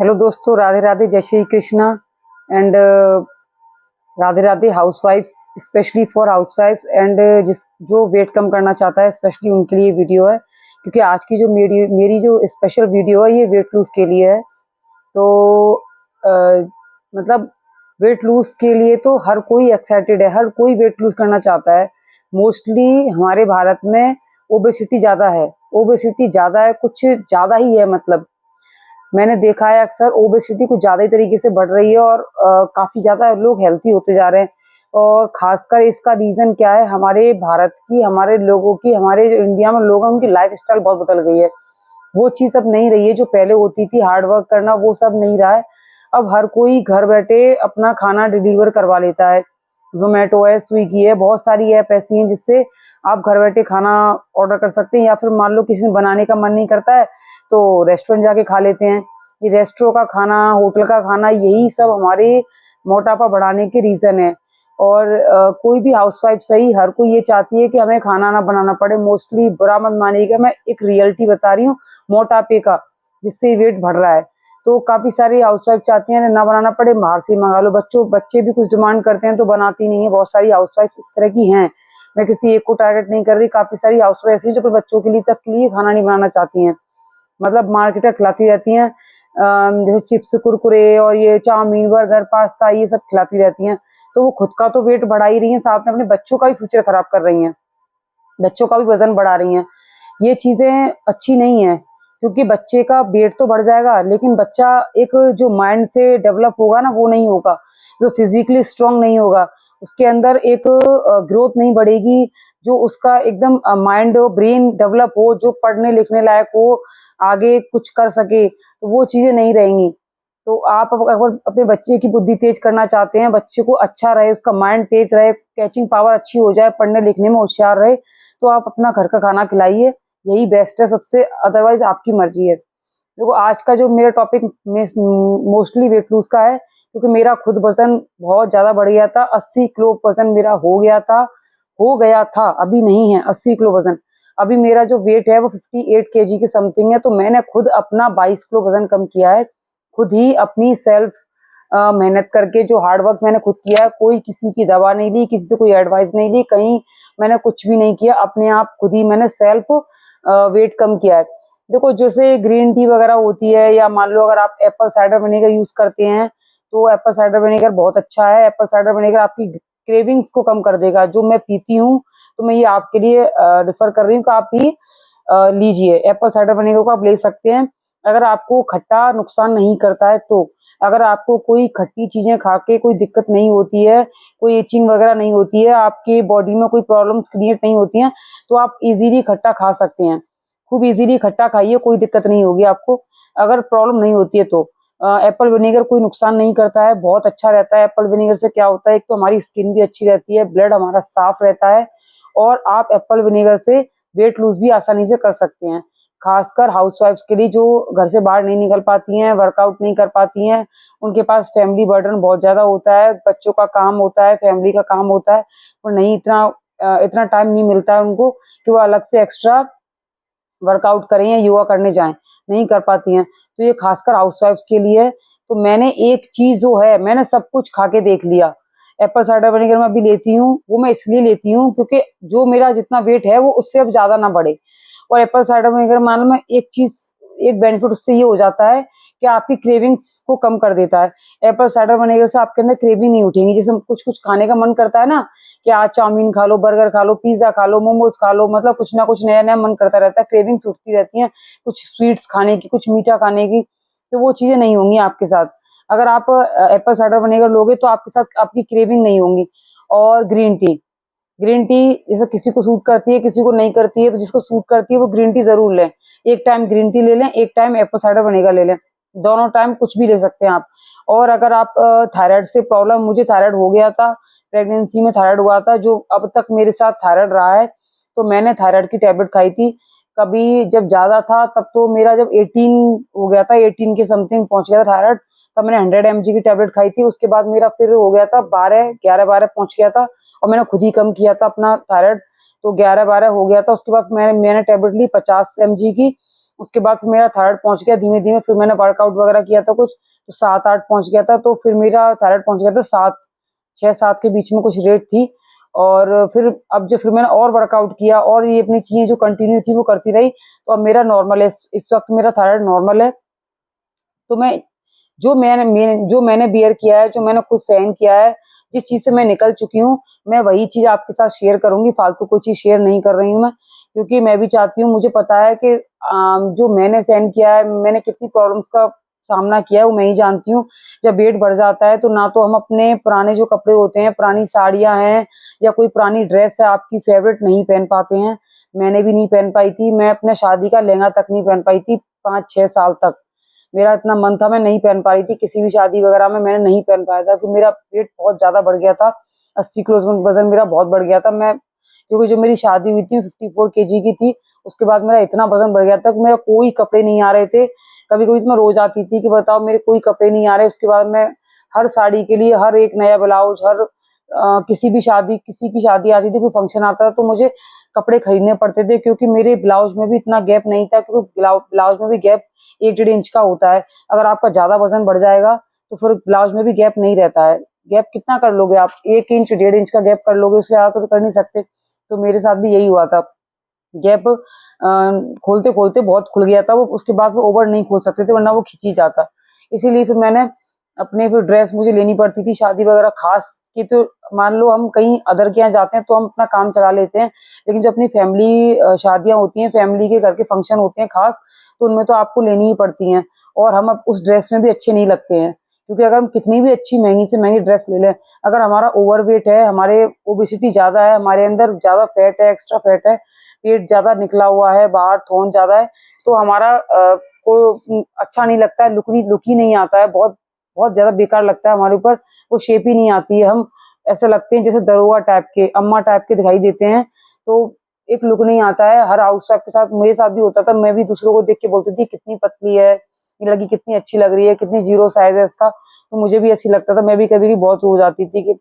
Hello दोस्तों, राधे राधे, जय Shri Krishna and Radhe Radhe हाउसवाइफ्स, specially for हाउसवाइफ्स and जिस जो वेट कम करना चाहता है, स्पेशली उनके लिए वीडियो है। क्योंकि आज की जो मेरी जो स्पेशल वीडियो है ये वेट लूज के लिए है। तो मतलब वेट लूज के लिए तो हर कोई एक्साइटेड है, हर कोई वेट लूज करना चाहता है। मोस्टली हमारे भारत में ओबेसिटी ज़्यादा है, ओबेसिटी ज़्यादा है, कुछ ज़्यादा ही है। मतलब मैंने देखा है अक्सर ओबेसिटी कुछ ज़्यादा ही तरीके से बढ़ रही है और काफ़ी ज़्यादा लोग हेल्थी होते जा रहे हैं। और ख़ासकर इसका रीज़न क्या है, हमारे भारत की, हमारे लोगों की, हमारे जो इंडिया में लोग हैं उनकी लाइफ़स्टाइल बहुत बदल गई है। वो चीज़ अब नहीं रही है जो पहले होती थी, हार्ड वर्क करना, वो सब नहीं रहा है। अब हर कोई घर बैठे अपना खाना डिलीवर करवा लेता है। ज़ोमैटो है, स्विगी है, बहुत सारी ऐप ऐसी हैं जिससे आप घर बैठे खाना ऑर्डर कर सकते हैं। या फिर मान लो किसी ने बनाने का मन नहीं करता है तो रेस्टोरेंट जाके खा लेते हैं। ये रेस्टोरेंट का खाना, होटल का खाना, यही सब हमारे मोटापा बढ़ाने के रीज़न है। और कोई भी हाउसवाइफ सही, हर कोई ये चाहती है कि हमें खाना ना बनाना पड़े। मोस्टली बुरा मत मानिएगा, मैं एक रियलिटी बता रही हूँ मोटापे का, जिससे वेट बढ़ रहा है। तो काफ़ी सारी हाउसवाइफ चाहती हैं ना बनाना पड़े, बाहर से ही मंगा लो। बच्चे भी कुछ डिमांड करते हैं तो बनाती नहीं है। बहुत सारी हाउसवाइफ इस तरह की हैं। मैं किसी एक को टारगेट नहीं कर रही, काफ़ी सारी हाउसवाइफ ऐसी हैं जो अपने बच्चों के लिए तक के लिए खाना नहीं बनाना चाहती हैं। मतलब मार्केट में खिलाती रहती हैं, जैसे चिप्स, कुरकुरे और ये चाउमीन, बर्गर, पास्ता, ये सब खिलाती रहती हैं। तो वो खुद का तो वेट बढ़ा ही रही हैं, साथ में अपने बच्चों का भी फ्यूचर खराब कर रही हैं, बच्चों का भी वजन बढ़ा रही हैं। ये चीज़ें अच्छी नहीं है, क्योंकि बच्चे का वेट तो बढ़ जाएगा लेकिन बच्चा एक जो माइंड से डेवलप होगा ना, वो नहीं होगा। जो फिजिकली स्ट्रांग नहीं होगा, उसके अंदर एक ग्रोथ नहीं बढ़ेगी, जो उसका एकदम माइंड ब्रेन डेवलप हो, जो पढ़ने लिखने लायक हो, आगे कुछ कर सके, तो वो चीज़ें नहीं रहेंगी। तो आप अगर अपने बच्चे की बुद्धि तेज करना चाहते हैं, बच्चे को अच्छा रहे, उसका माइंड तेज रहे, कैचिंग पावर अच्छी हो जाए, पढ़ने लिखने में होशियार रहे, तो आप अपना घर का खाना खिलाइए, यही बेस्ट है सबसे। अदरवाइज आपकी मर्जी है। देखो, आज का जो मेरा टॉपिक मोस्टली वेट लूज का है, क्योंकि मेरा खुद वजन बहुत ज़्यादा बढ़ गया था। 80 किलो वजन मेरा हो गया था, अभी नहीं है 80 किलो वजन। अभी मेरा जो वेट है वो 58 केजी के समथिंग है। तो मैंने खुद अपना 22 किलो वजन कम किया है, खुद ही अपनी सेल्फ मेहनत करके। जो हार्ड वर्क मैंने खुद किया है, कोई किसी की दवा नहीं ली, किसी से कोई एडवाइस नहीं ली, कहीं मैंने कुछ भी नहीं किया, अपने आप खुद ही मैंने सेल्फ वेट कम किया है। देखो, जैसे ग्रीन टी वगैरह होती है, या मान लो अगर आप एप्पल साइडर विनेगर यूज करते हैं, तो एप्पल साइडर विनेगर बहुत अच्छा है। एप्पल साइडर विनेगर आपकी क्रेविंग्स को कम कर देगा। जो मैं पीती हूँ, तो मैं ये आपके लिए रेफर कर रही हूँ कि आप भी लीजिए। एप्पल साइडर विनेगर को आप ले सकते हैं अगर आपको खट्टा नुकसान नहीं करता है तो। अगर आपको कोई खट्टी चीजें खा के कोई दिक्कत नहीं होती है, कोई इचिंग वगैरह नहीं होती है, आपके बॉडी में कोई प्रॉब्लम्स क्रिएट नहीं होती हैं, तो आप इजीली खट्टा खा सकते हैं। खूब इजीली खट्टा खाइए, कोई दिक्कत नहीं होगी आपको, अगर प्रॉब्लम नहीं होती है तो। एप्पल विनेगर कोई नुकसान नहीं करता है, बहुत अच्छा रहता है। एप्पल विनेगर से क्या होता है, एक तो हमारी स्किन भी अच्छी रहती है, ब्लड हमारा साफ रहता है, और आप एप्पल विनेगर से वेट लूज भी आसानी से कर सकते हैं। खासकर हाउसवाइफ्स के लिए जो घर से बाहर नहीं निकल पाती हैं, वर्कआउट नहीं कर पाती हैं, उनके पास फैमिली बर्डन बहुत ज़्यादा होता है, बच्चों का काम होता है, फैमिली का काम होता है, और नहीं इतना टाइम नहीं मिलता है उनको कि वो अलग से एक्स्ट्रा वर्कआउट करें या योगा करने जाएं, नहीं कर पाती हैं। तो ये खासकर हाउसवाइफ्स के लिए है। तो मैंने एक चीज़ जो है, मैंने सब कुछ खा के देख लिया। एप्पल साइडर विनेगर मैं अभी लेती हूँ, वो मैं इसलिए लेती हूँ क्योंकि जो मेरा जितना वेट है वो उससे अब ज़्यादा ना बढ़े। और एप्पल साइडर विनेगर मान लो, मैं एक बेनिफिट उससे ये हो जाता है कि आपकी क्रेविंग्स को कम कर देता है। एप्पल साइडर विनेगर से आपके अंदर क्रेविंग नहीं उठेगी। जैसे कुछ कुछ खाने का मन करता है ना, कि आज चाउमीन खा लो, बर्गर खा लो, पिज्जा खा लो, मोमोज खा लो, मतलब कुछ ना कुछ नया नया मन करता रहता है, क्रेविंग्स उठती रहती हैं, कुछ स्वीट्स खाने की, कुछ मीठा खाने की। तो वो चीजें नहीं होंगी आपके साथ। अगर आप एप्पल साइडर विनेगर लोगे तो आपके साथ आपकी क्रेविंग नहीं होंगी। और ग्रीन टी जैसे किसी को सूट करती है, किसी को नहीं करती है, तो जिसको सूट करती है वो ग्रीन टी जरूर लें। एक टाइम ग्रीन टी ले लें, एक टाइम एप्पल साइडर विनेगर ले लें, दोनों टाइम कुछ भी ले सकते हैं आप। और अगर आप थायराइड से प्रॉब्लम, मुझे थायराइड हो गया था, प्रेगनेंसी में थायराइड हुआ था, जो अब तक मेरे साथ थायराइड रहा है, तो मैंने थायराइड की टैबलेट खाई थी। कभी जब ज्यादा था तब तो मेरा जब 18 हो गया था, 18 के समथिंग पहुंच गया था थायराइड, तब मैंने 100 mg की टैबलेट खाई थी। उसके बाद मेरा फिर हो गया था 12 पहुंच गया था, और मैंने खुद ही कम किया था अपना थायराइड, तो 11-12 हो गया था। उसके बाद मैंने टैबलेट ली 50 mg की, उसके बाद फिर मेरा थायराइड पहुंच गया धीमे धीमे। फिर मैंने वर्कआउट वगैरह किया था कुछ, तो 7-8 पहुंच गया था। तो फिर मेरा थायराइड पहुंच गया था 7, 6-7 के बीच में कुछ रेट थी। और फिर अब जो फिर मैंने और वर्कआउट किया और ये अपनी चीजें जो कंटिन्यू थी वो करती रही, तो अब मेरा नॉर्मल है। इस वक्त मेरा थायराइड नॉर्मल है। तो मैं जो मैंने बियर किया है, जो मैंने खुद सहन किया है, जिस चीज से मैं निकल चुकी हूँ, मैं वही चीज आपके साथ शेयर करूंगी। फालतू कोई चीज शेयर नहीं कर रही हूँ मैं, क्योंकि मैं भी चाहती हूँ, मुझे पता है कि जो मैंने सहन किया है, मैंने कितनी प्रॉब्लम्स का सामना किया है, वो मैं ही जानती हूँ। जब वेट बढ़ जाता है तो ना तो हम अपने पुराने जो कपड़े होते हैं, पुरानी साड़ियां हैं या कोई पुरानी ड्रेस है आपकी फेवरेट, नहीं पहन पाते हैं। मैंने भी नहीं पहन पाई थी। मैं अपने शादी का लहंगा तक नहीं पहन पाई थी 5-6 साल तक। मेरा इतना मन था, मैं नहीं पहन पा रही थी। किसी भी शादी वगैरह में मैंने नहीं पहन पाया था, क्योंकि मेरा वेट बहुत ज्यादा बढ़ गया था। 80 किलो वजन मेरा बहुत बढ़ गया था। मैं क्योंकि जो मेरी शादी हुई थी 54 केजी की थी, उसके बाद मेरा इतना वजन बढ़ गया था कि मेरा कोई कपड़े नहीं आ रहे थे। कभी कभी तो मैं रोज आती थी कि बताओ मेरे कोई कपड़े नहीं आ रहे। उसके बाद मैं हर साड़ी के लिए हर एक नया ब्लाउज, हर किसी की शादी आती थी, कोई फंक्शन आता था, तो मुझे कपड़े खरीदने पड़ते थे, क्योंकि मेरे ब्लाउज में भी इतना गैप नहीं था। क्योंकि ब्लाउज में भी गैप 1-1.5 इंच का होता है। अगर आपका ज्यादा वजन बढ़ जाएगा तो फिर ब्लाउज में भी गैप नहीं रहता है। गैप कितना कर लोगे आप? 1 इंच 1.5 इंच का गैप कर लोगे, उससे ज्यादा तो कर नहीं सकते। तो मेरे साथ भी यही हुआ था। गैप खोलते खोलते बहुत खुल गया था वो। उसके बाद वो ओवर नहीं खोल सकते थे, वरना वो खिंच ही जाता। इसीलिए फिर मैंने अपने फिर ड्रेस मुझे लेनी पड़ती थी शादी वगैरह खास की। तो मान लो हम कहीं अदर के यहाँ जाते हैं तो हम अपना काम चला लेते हैं, लेकिन जब अपनी फैमिली शादियां होती हैं, फैमिली के घर के फंक्शन होते हैं खास, तो उनमें तो आपको लेनी ही पड़ती हैं। और हम अब उस ड्रेस में भी अच्छे नहीं लगते हैं, क्योंकि अगर हम कितनी भी अच्छी महंगी से महंगी ड्रेस ले लें, अगर हमारा ओवरवेट है, हमारे ओबेसिटी ज्यादा है, हमारे अंदर ज्यादा फैट है, एक्स्ट्रा फैट है, पेट ज्यादा निकला हुआ है, बाहर थोन ज्यादा है, तो हमारा को अच्छा नहीं लगता है, लुक ही नहीं आता है। बहुत बहुत ज्यादा बेकार लगता है हमारे ऊपर, वो शेप ही नहीं आती है। हम ऐसे लगते हैं जैसे दरोगा टाइप के, अम्मा टाइप के दिखाई देते हैं। तो एक लुक नहीं आता है। हर हाउस वाइफ के साथ, मेरे साथ भी होता था। मैं भी दूसरों को देख के बोलती थी कितनी पतली है, ये लड़की कितनी अच्छी लग रही है, कितनी जीरो साइज है इसका। तो मुझे भी ऐसी लगता था। मैं भी कभी बहुत रो जाती थी कि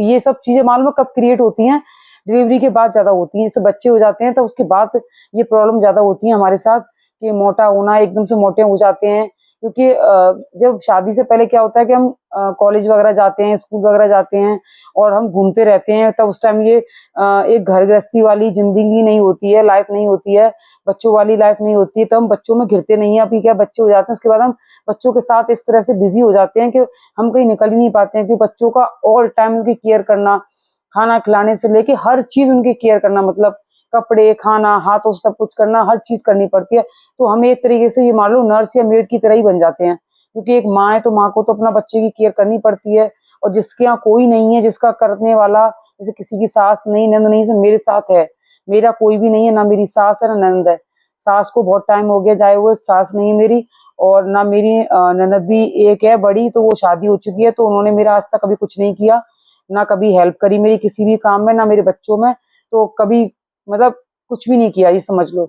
ये सब चीजें मालूम है कब क्रिएट होती हैं? डिलीवरी के बाद ज्यादा होती हैं। जैसे बच्चे हो जाते हैं तो उसके बाद ये प्रॉब्लम ज्यादा होती है हमारे साथ, कि मोटा होना, एकदम से मोटे हो जाते हैं। क्योंकि जब शादी से पहले क्या होता है कि हम कॉलेज वगैरह जाते हैं, स्कूल वगैरह जाते हैं और हम घूमते रहते हैं, तब उस टाइम ये एक घर गृहस्थी वाली जिंदगी नहीं होती है, लाइफ नहीं होती है, बच्चों वाली लाइफ नहीं होती है। तो हम बच्चों में घिरते नहीं है। अभी क्या बच्चे हो जाते हैं, उसके बाद हम बच्चों के साथ इस तरह से बिजी हो जाते हैं कि हम कहीं निकल ही नहीं पाते हैं। क्योंकि बच्चों का ऑल टाइम उनकी केयर करना, खाना खिलाने से लेके हर चीज उनकी केयर करना, मतलब कपड़े, खाना, हाथों से सब कुछ करना, हर चीज करनी पड़ती है। तो हम एक तरीके से ये मान लो नर्स या मेड की तरह ही बन जाते हैं। क्योंकि एक माँ है तो माँ को तो अपना बच्चे की केयर करनी पड़ती है। और जिसके यहाँ कोई नहीं है जिसका करने वाला, जैसे किसी की सास नहीं, नंद नहीं, से मेरे साथ है। मेरा कोई भी नहीं है, ना मेरी सास है ना नंद है। सास को बहुत टाइम हो गया जाए हुए, सास नहीं है मेरी। और ना मेरी ननद भी एक है बड़ी, तो वो शादी हो चुकी है, तो उन्होंने मेरा आज तक कभी कुछ नहीं किया, ना कभी हेल्प करी मेरी किसी भी काम में, ना मेरे बच्चों में। तो कभी मतलब कुछ भी नहीं किया, ये समझ लो।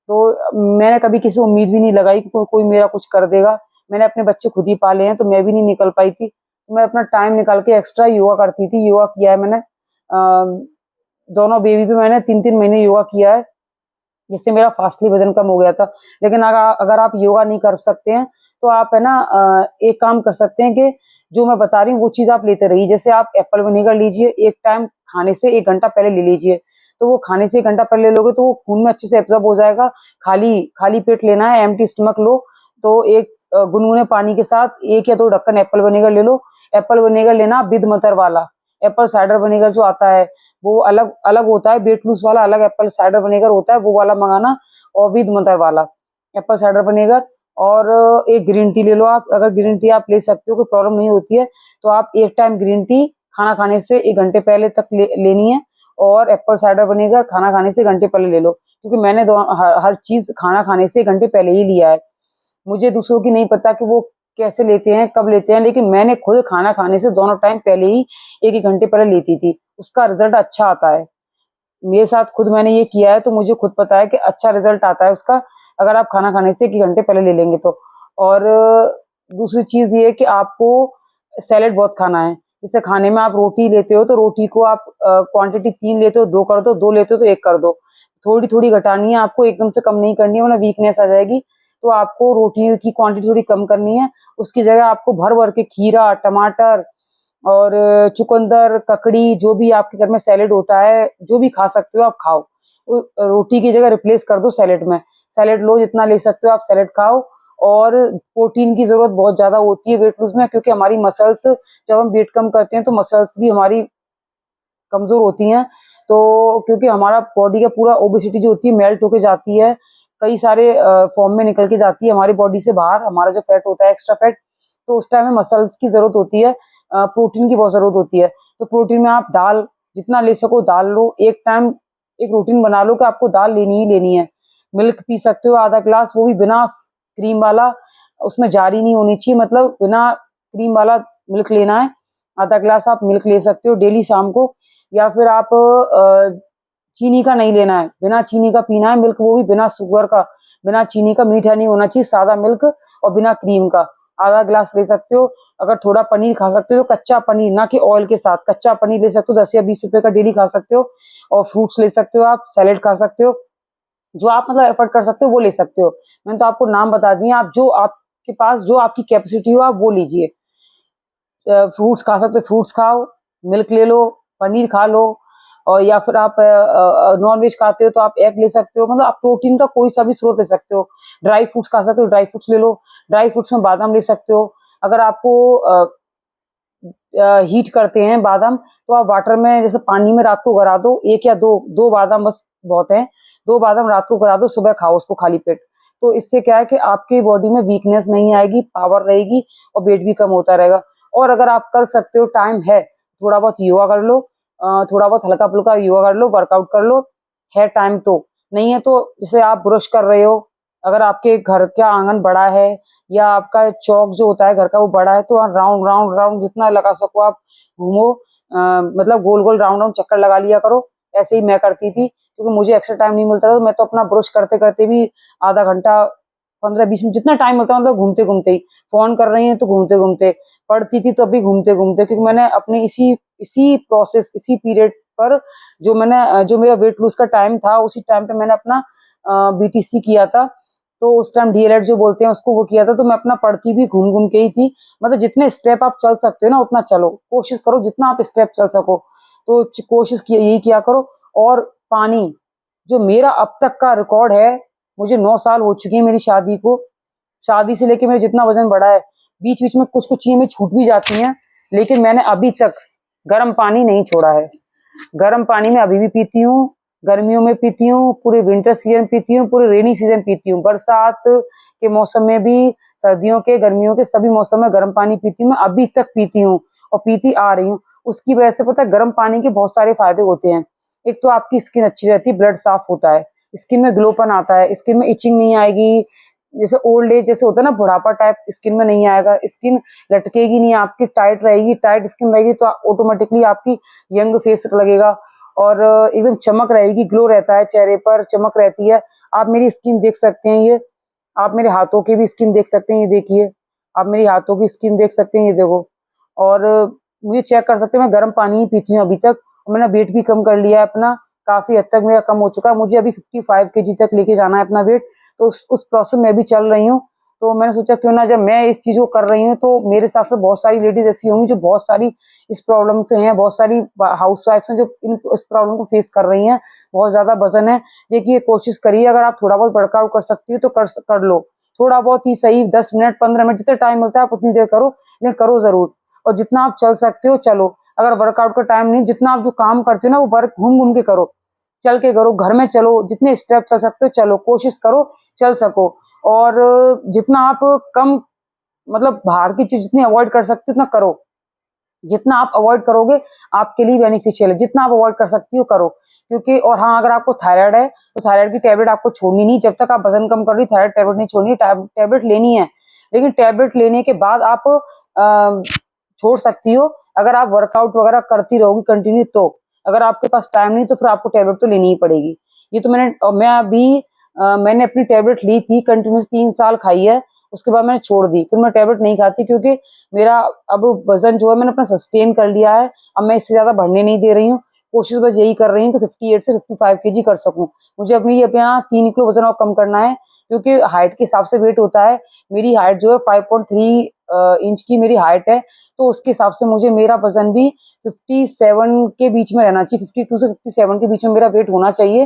तो मैंने कभी किसी उम्मीद भी नहीं लगाई कि कोई मेरा कुछ कर देगा। मैंने अपने बच्चे खुद ही पाले हैं, तो मैं भी नहीं निकल पाई थी। तो मैं अपना टाइम निकाल के एक्स्ट्रा योगा करती थी। योगा किया है मैंने, दोनों बेबी पे मैंने 3-3 महीने योगा किया है, जिससे मेरा फास्टली वजन कम हो गया था। लेकिन अगर अगर आप योगा नहीं कर सकते हैं तो आप है ना एक काम कर सकते हैं कि जो मैं बता रही हूँ वो चीज आप लेते रहिए। जैसे आप एप्पल विनेगर लीजिए, एक टाइम खाने से 1 घंटा पहले ले लीजिए। तो वो खाने से 1 घंटा पहले ले लोगे तो वो खून में अच्छे से एब्जॉर्ब हो जाएगा। खाली खाली पेट लेना है, एम्प्टी स्टमक लो। तो एक गुनगुने पानी के साथ 1 या 2 ढक्कन एप्पल विनेगर ले लो। एप्पल विनेगर लेना विद मटर वाला। एप्पल साइडर विनेगर जो आता है वो अलग अलग होता है, वेट लूज वाला अलग एप्पल साइडर विनेगर होता है, वो वाला मंगाना। और विद मदर वाला एप्पल साइडर विनेगर। और एक ग्रीन टी ले लो आप। अगर ग्रीन टी आप ले सकते हो, कोई प्रॉब्लम नहीं होती है, तो आप एक टाइम ग्रीन टी खाना खाने से 1 घंटे पहले तक लेनी है। और एप्पल साइडर विनेगर खाना खाने से 1 घंटे पहले ले लो। क्योंकि मैंने हर चीज खाना खाने से 1 घंटे पहले ही लिया है। मुझे दूसरों की नहीं पता कि वो कैसे लेते हैं, कब लेते हैं, लेकिन मैंने खुद खाना खाने से दोनों टाइम पहले ही 1-1 घंटे पहले लेती थी। उसका रिजल्ट अच्छा आता है। मेरे साथ खुद मैंने ये किया है, तो मुझे खुद पता है कि अच्छा रिजल्ट आता है उसका, अगर आप खाना खाने से 1 घंटे पहले ले लेंगे तो। और दूसरी चीज ये है कि आपको सैलेड बहुत खाना है। जैसे खाने में आप रोटी लेते हो तो रोटी को आप क्वांटिटी 3 लेते हो 2 कर दो, 2 लेते हो तो 1 कर दो। थोड़ी थोड़ी घटानी है आपको, एकदम से कम नहीं करनी है वरना वीकनेस आ जाएगी। तो आपको रोटी की क्वांटिटी थोड़ी कम करनी है। उसकी जगह आपको भर भर के खीरा, टमाटर और चुकंदर, ककड़ी, जो भी आपके घर में सैलेड होता है, जो भी खा सकते हो आप खाओ। रोटी की जगह रिप्लेस कर दो सैलेड में। सैलेड लो, जितना ले सकते हो आप सैलेड खाओ। और प्रोटीन की जरूरत बहुत ज्यादा होती है वेट लूज में, क्योंकि हमारी मसल्स, जब हम वेट कम करते हैं तो मसल्स भी हमारी कमजोर होती हैं। तो क्योंकि हमारा बॉडी का पूरा ओबेसिटी जो होती है मेल्ट होके जाती है, कई सारे फॉर्म में निकल के जाती है हमारी बॉडी से बाहर, हमारा जो फैट होता है एक्स्ट्रा फैट। तो उस टाइम में मसल्स की जरूरत होती है, प्रोटीन की बहुत जरूरत होती है। तो प्रोटीन में आप दाल जितना ले सको दाल लो। एक टाइम एक रूटीन बना लो कि आपको दाल लेनी ही लेनी है। मिल्क पी सकते हो आधा ग्लास, वो भी बिना क्रीम वाला, उसमें जारी नहीं होनी चाहिए, मतलब बिना क्रीम वाला मिल्क लेना है। आधा ग्लास आप मिल्क ले सकते हो डेली शाम को। या फिर आप चीनी का नहीं लेना है, बिना चीनी का पीना है मिल्क, वो भी बिना शुगर का, बिना चीनी का, मीठा नहीं होना चाहिए, सादा मिल्क और बिना क्रीम का। आधा ग्लास ले सकते हो। अगर थोड़ा पनीर खा सकते हो तो कच्चा पनीर, ना कि ऑयल के साथ, कच्चा पनीर ले सकते हो, 10 या 20 रुपए का डेली खा सकते हो। और फ्रूट्स ले सकते हो, आप सैलेड खा सकते हो, जो आप मतलब एफर्ट कर सकते हो वो ले सकते हो। मैंने तो आपको नाम बता दिए, आप जो आपके पास जो आपकी कैपेसिटी हो आप वो लीजिए। फ्रूट्स खा सकते हो, फ्रूट्स खाओ, मिल्क ले लो, पनीर खा लो। और या फिर आप नॉन वेज खाते हो तो आप एग ले सकते हो, मतलब आप प्रोटीन का कोई सा भी स्रोत ले सकते हो। ड्राई फ्रूट्स खा सकते हो, ड्राई फ्रूट्स ले लो। ड्राई फ्रूट्स में बादाम ले सकते हो। अगर आपको हीट करते हैं बादाम, तो आप वाटर में, जैसे पानी में रात को गरा दो, 1 या 2 2 बादाम बस बहुत है। 2 बादाम रात को गरा दो, सुबह खाओ उसको खाली पेट। तो इससे क्या है कि आपकी बॉडी में वीकनेस नहीं आएगी, पावर रहेगी और वेट भी कम होता रहेगा। और अगर आप कर सकते हो, टाइम है, थोड़ा बहुत योगा कर लो, थोड़ा बहुत हल्का फुल्का योगा कर लो, वर्कआउट कर लो, है टाइम तो। नहीं है तो जैसे आप ब्रश कर रहे हो, अगर आपके घर का आंगन बड़ा है या आपका चौक जो होता है घर का वो बड़ा है, तो राउंड राउंड राउंड जितना लगा सको आप घूमो। मतलब गोल गोल राउंड राउंड चक्कर लगा लिया करो। ऐसे ही मैं करती थी, क्योंकि मुझे एक्स्ट्रा टाइम नहीं मिलता था, तो मैं तो अपना ब्रश करते करते भी आधा घंटा, 15-20 मिनट जितना टाइम मिलता है, मतलब घूमते घूमते ही। फोन कर रही है तो घूमते घूमते, पढ़ती थी तो भी घूमते घूमते, क्योंकि मैंने अपने इसी इसी प्रोसेस, इसी पीरियड पर, जो मैंने जो मेरा वेट लूज का टाइम था, उसी टाइम पे मैंने अपना बीटीसी किया था। तो उस टाइम डीएलएड जो बोलते हैं उसको वो किया था। तो मैं अपना पढ़ती भी घूम घूम के ही थी। मतलब जितने स्टेप आप चल सकते हो ना उतना चलो, कोशिश करो जितना आप स्टेप चल सको। तो कोशिश किया, यही किया करो। और पानी, जो मेरा अब तक का रिकॉर्ड है, मुझे 9 साल हो चुके हैं मेरी शादी को। शादी से लेके मेरा जितना वजन बढ़ा है, बीच बीच में कुछ कुछ चीजें छूट भी जाती हैं, लेकिन मैंने अभी तक गर्म पानी नहीं छोड़ा है। गर्म पानी में अभी भी पीती हूँ, गर्मियों में पीती हूँ, पूरे विंटर सीजन पीती हूँ, पूरे रेनी सीजन पीती हूँ, बरसात के मौसम में भी, सर्दियों के, गर्मियों के, सभी मौसम में गर्म पानी पीती हूँ। मैं अभी तक पीती हूँ और पीती आ रही हूँ। उसकी वजह से पता है गर्म पानी के बहुत सारे फायदे होते हैं। एक तो आपकी स्किन अच्छी रहती है, ब्लड साफ होता है, स्किन में ग्लोपन आता है, स्किन में इचिंग नहीं आएगी। जैसे ओल्ड एज जैसे होता है ना, बुढ़ापा टाइप स्किन में नहीं आएगा, स्किन लटकेगी नहीं आपकी, टाइट रहेगी, टाइट स्किन रहेगी तो ऑटोमेटिकली आपकी यंग फेस लगेगा। और एकदम चमक रहेगी, ग्लो रहता है चेहरे पर, चमक रहती है। आप मेरी स्किन देख सकते हैं, ये आप मेरे हाथों की भी स्किन देख सकते हैं, ये देखिए, आप मेरी हाथों की स्किन देख सकते हैं, ये देखो। और मुझे चेक कर सकते हैं, मैं गर्म पानी ही पीती हूँ अभी तक। मैंने वेट भी कम कर लिया है अपना, काफी हद तक मेरा कम हो चुका है। मुझे अभी 55 केजी तक लेके जाना है अपना वेट, तो उस प्रोसेस में भी चल रही हूँ। तो मैंने सोचा क्यों ना, जब मैं इस चीज को कर रही हूँ तो मेरे साथ साथ बहुत सारी लेडीज ऐसी होंगी जो बहुत सारी इस प्रॉब्लम से हैं, बहुत सारी हाउस वाइफ्स हैं जो इस प्रॉब्लम को फेस कर रही हैं। बहुत ज्यादा वजन है। देखिए कोशिश करिए, अगर आप थोड़ा बहुत वर्कआउट कर सकती हो तो कर लो। थोड़ा बहुत ही सही, 10 मिनट 15 मिनट जितना टाइम मिलता है आप उतनी देर करो, लेकिन करो जरूर। और जितना आप चल सकते हो चलो। अगर वर्कआउट का टाइम नहीं, जितना आप जो काम करते हो ना वो वर्क घूम घूम के करो, चल के करो, घर में चलो, जितने स्टेप चल सकते हो चलो, कोशिश करो चल सको। और जितना आप कम, मतलब बाहर की चीज जितनी अवॉइड कर सकते हो उतना करो। जितना आप अवॉइड करोगे आपके लिए बेनिफिशियल है, जितना आप अवॉइड कर सकती हो करो। क्योंकि और हाँ, अगर आपको थायराइड है तो थायराइड की टैबलेट आपको छोड़नी नहीं, जब तक आप वजन कम कर रही थायराइड टैबलेट नहीं छोड़नी, टैबलेट लेनी है। लेकिन टैबलेट लेने के बाद आप छोड़ सकती हो अगर आप वर्कआउट वगैरह करती रहोगी कंटिन्यू तो। अगर आपके पास टाइम नहीं तो फिर आपको टैबलेट तो लेनी ही पड़ेगी। ये तो मैंने अपनी टैबलेट ली थी, कंटिन्यूस 3 साल खाई है, उसके बाद मैंने छोड़ दी, फिर मैं टैबलेट नहीं खाती क्योंकि मेरा अब वजन जो है मैंने अपना सस्टेन कर लिया है। अब मैं इससे ज्यादा बढ़ने नहीं दे रही हूँ। कोशिश बस यही कर रही हूँ कि 58 से 55 केजी कर सकूं। मुझे अपना 3 किलो वजन और कम करना है, क्योंकि हाइट के हिसाब से वेट होता है। मेरी हाइट जो है 5.3 इंच की मेरी हाइट है, तो उसके हिसाब से मुझे मेरा वजन भी 57 के बीच में रहना चाहिए, 52 से 57 के बीच में मेरा वेट होना चाहिए।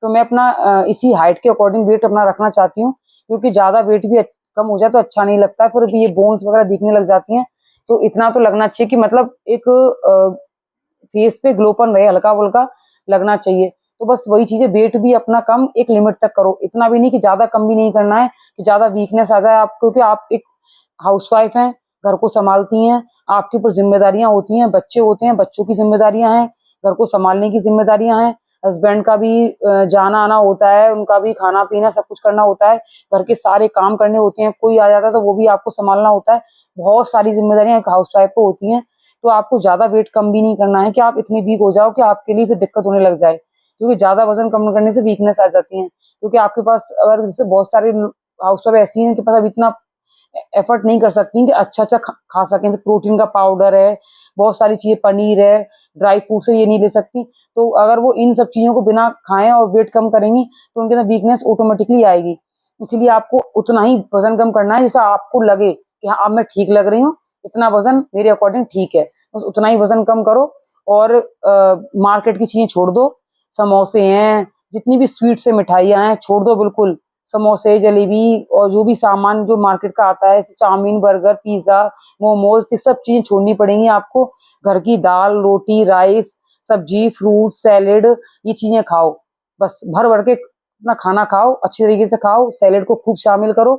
तो मैं अपना इसी हाइट के अकॉर्डिंग वेट अपना रखना चाहती हूँ, क्योंकि ज्यादा वेट भी कम हो जाए तो अच्छा नहीं लगता है, फिर भी ये बोन्स वगैरह दिखने लग जाती हैं। तो इतना तो लगना चाहिए कि मतलब एक फेस पे ग्लोपन रहे, हल्का फुल्का लगना चाहिए। तो बस वही चीजें, वेट भी अपना कम एक लिमिट तक करो, इतना भी नहीं कि ज्यादा कम भी नहीं करना है कि ज्यादा वीकनेस आ जाए आप, क्योंकि आप एक हाउसवाइफ हैं, घर को संभालती हैं, आपके ऊपर जिम्मेदारियां होती हैं, बच्चे होते हैं, बच्चों की जिम्मेदारियां हैं, घर को संभालने की जिम्मेदारियां हैं, हस्बैंड का भी जाना आना होता है, उनका भी खाना पीना सब कुछ करना होता है, घर के सारे काम करने होते हैं, कोई आ जाता है तो वो भी आपको संभालना होता है। बहुत सारी जिम्मेदारियां एक हाउसवाइफ को होती हैं। तो आपको ज्यादा वेट कम भी नहीं करना है कि आप इतने वीक हो जाओ कि आपके लिए फिर दिक्कत होने लग जाए, क्योंकि ज्यादा वजन कम करने से वीकनेस आ जाती है। क्योंकि आपके पास अगर जैसे बहुत सारे हाउसवाइफ ऐसी हैं कि मतलब इतना एफर्ट नहीं कर सकती कि अच्छा अच्छा खा सकें, जैसे प्रोटीन का पाउडर है, बहुत सारी चीजें, पनीर है, ड्राई फ्रूट से ये नहीं ले सकती। तो अगर वो इन सब चीजों को बिना खाएं और वेट कम करेंगी तो उनके अंदर वीकनेस ऑटोमेटिकली आएगी। इसलिए आपको उतना ही वजन कम करना है जैसा आपको लगे कि हाँ अब मैं ठीक लग रही हूँ, इतना वजन मेरे अकॉर्डिंग ठीक है, बस उतना ही वजन कम करो। और मार्केट की चीजें छोड़ दो, समोसे हैं, जितनी भी स्वीट से मिठाइयाँ हैं छोड़ दो बिल्कुल। समोसे, जलेबी और जो भी सामान जो मार्केट का आता है, चाउमीन, बर्गर, पिज्जा, मोमोज, ये सब चीजें छोड़नी पड़ेंगी आपको। घर की दाल, रोटी, राइस, सब्जी, फ्रूट, सैलेड, ये चीजें खाओ। बस भर भर के अपना खाना खाओ, अच्छी तरीके से खाओ, सैलेड को खूब शामिल करो,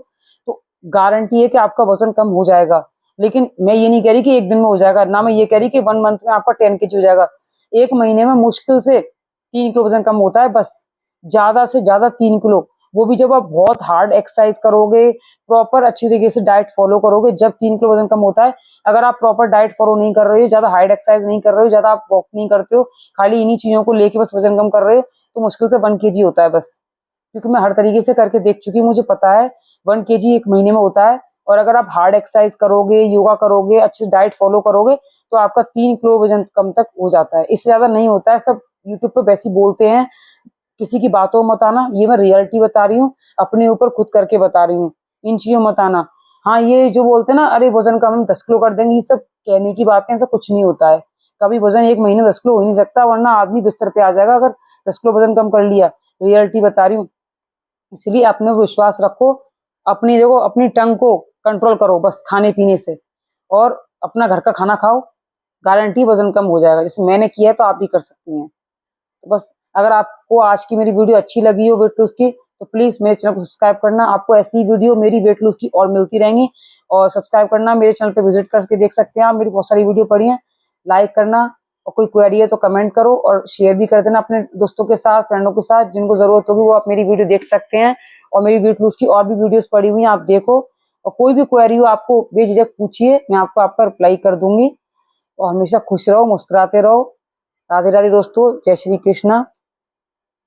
तो गारंटी है कि आपका वजन कम हो जाएगा। लेकिन मैं ये नहीं कह रही कि एक दिन में हो जाएगा, ना मैं ये कह रही कि 1 मंथ में आपका 10 केजी हो जाएगा। 1 महीने में मुश्किल से 3 किलो वजन कम होता है, बस ज्यादा से ज्यादा 3 किलो। वो भी जब आप बहुत हार्ड एक्सरसाइज करोगे, प्रॉपर अच्छी तरीके से डाइट फॉलो करोगे, जब 3 किलो वजन कम होता है। अगर आप प्रॉपर डाइट फॉलो नहीं कर रहे हो, ज्यादा हार्ड एक्सरसाइज नहीं कर रहे हो, ज्यादा आप वॉक नहीं करते हो, खाली इन्हीं चीजों को लेके बस वजन कम कर रहे हो, तो मुश्किल से 1 केजी होता है बस। क्योंकि मैं हर तरीके से करके देख चुकी हूँ, मुझे पता है 1 केजी 1 महीने में होता है। और अगर आप हार्ड एक्सरसाइज करोगे, योगा करोगे, अच्छे डाइट फॉलो करोगे, तो आपका 3 किलो वजन कम तक हो जाता है, इससे ज्यादा नहीं होता है। सब यूट्यूब पे वैसे बोलते हैं, किसी की बातों मत आना, ये मैं रियलिटी बता रही हूँ, अपने ऊपर खुद करके बता रही हूँ, इन चीजों मत आना। हाँ, ये जो बोलते हैं ना, अरे वजन कम हम 10 किलो कर देंगे, ये सब कहने की बातें, ऐसा कुछ नहीं होता है। कभी वजन 1 महीने में 10 किलो हो ही नहीं सकता, वरना आदमी बिस्तर पे आ जाएगा अगर 10 किलो वजन कम कर लिया। रियलिटी बता रही हूँ, इसलिए अपने ऊपर विश्वास रखो। अपनी देखो, अपनी टंग को कंट्रोल करो बस खाने पीने से, और अपना घर का खाना खाओ, गारंटी वजन कम हो जाएगा। जैसे मैंने किया है तो आप भी कर सकती हैं। तो बस, अगर आपको आज की मेरी वीडियो अच्छी लगी हो वेट लूज की, तो प्लीज मेरे चैनल को सब्सक्राइब करना। आपको ऐसी वीडियो मेरी वेट लूज की और मिलती रहेंगी। और सब्सक्राइब करना, मेरे चैनल पे विजिट करके देख सकते हैं आप, मेरी बहुत सारी वीडियो पड़ी हैं। लाइक करना, और कोई क्वेरी है तो कमेंट करो, और शेयर भी कर देना अपने दोस्तों के साथ, फ्रेंडों के साथ, जिनको जरूरत होगी वो आप मेरी वीडियो देख सकते हैं। और मेरी वेट लूज की और भी वीडियोस पड़ी हुई हैं, आप देखो। और कोई भी क्वेरी हो आपको बेझिझक पूछिए, मैं आपको आपका रिप्लाई कर दूंगी। और हमेशा खुश रहो, मुस्कुराते रहो। राधे राधे दोस्तों, जय श्री कृष्णा।